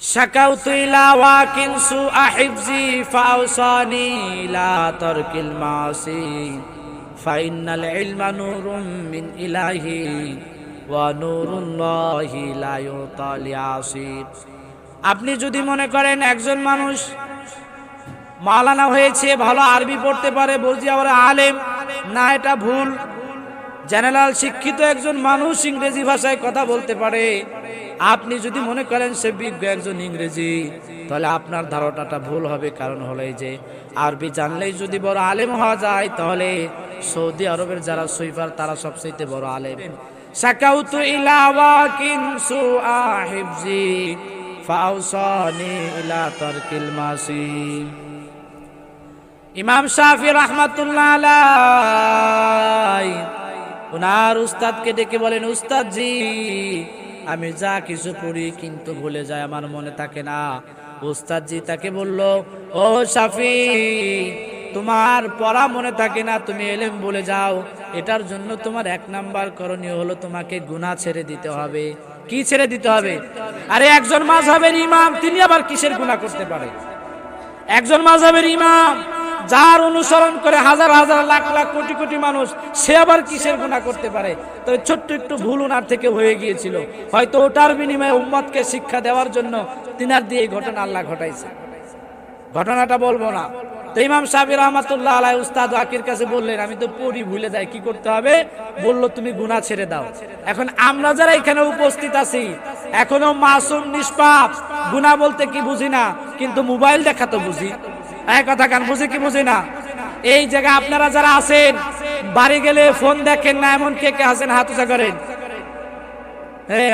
শাকাউতু ইলা ওয়াকিন সুআ হিফজি ফাওসানি লা তারকিল মাসি ফাইন্নাল ইলমা নূরুম মিন ইলাহি ওয়া নূরুল্লাহি লা ইউতা লিআসি। আপনি যদি মনে করেন একজন মানুষ মাওলানা হয়েছে, ভালো আরবি পড়তে পারে, বলছি আবার আলেম না, এটা ভুল। জেনারেল শিক্ষিত একজন মানুষ ইংরেজি ভাষায় কথা বলতে পারে, আপনি যদি মনে করেন সে বিজ্ঞ একজন ইংরেজি, তাহলে আপনার ধারণাটা ভুল হবে। কারণ হলো এই যে আরবি জানলেই যদি বড় আলেম হওয়া যায়, তাহলে সৌদি আরবের যারা সুইপার তারা সবচেয়ে বড় আলেম। শাকাউতু ইলা ওয়াকিন সুআ হিফজি ফাওসানি ইলা তারকিল মাসি। ইমাম শাফি রাহমাতুল্লাহ আলাইহি ওনার উস্তাদকে ডেকে বলেন, উস্তাদ জি, আমি যা কিছু পড়ি কিন্তু ভুলে যায়, আমার মনে থাকে না। উস্তাদ জি তাকে বলল, ও শাফি, তোমার পড়া মনে থাকে না, তুমি এলেম ভুলে যাও, এটার জন্য তোমার 1 নাম্বার করণীয় হলো তোমাকে গুনাহ ছেড়ে দিতে হবে। কি ছেড়ে দিতে হবে? আরে একজন মাযহাবের ইমাম তিনি আবার কিসের গুনাহ করতে পারে? একজন মাযহাবের ইমাম যার অনুসরণ করে হাজার হাজার লাখ লাখ কোটি কোটি মানুষ, সে আবার কিসের গুনাহ করতে পারে? তবে ছোট্ট একটু ভুল ওনার থেকে হয়ে গিয়েছিল, হয়তো ওটার বিনিময়ে উম্মতকে শিক্ষা দেওয়ার জন্য তিনার দিয়ে এই ঘটনা আল্লাহ ঘটাইছে। ঘটনাটা বলবো না। তো ইমাম শাফি রাহমাতুল্লাহ আলাইহি উস্তাদ ওয়াকির কাছে বললেন, আমি তো পড়ি ভুলে যাই, কি করতে হবে? বলল, তুমি গুনাহ ছেড়ে দাও। এখন আমরা যারা এখানে উপস্থিত আছি, এখনো মাসুম নিষ্পাপ, গুনাহ বলতে কি বুঝি না, কিন্তু মোবাইল দেখা তো বুঝি। এক কথা কান বুঝি কি বুঝি না? এই জায়গা আপনারা যারা আছেন, বাড়ি গেলে ফোন দেখেন না, এমন কে কে আছেন হাত উঁচা করেন?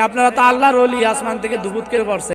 আপনারা তো আল্লাহর ওলি, আসমান থেকে দুবুত করে পড়ছে।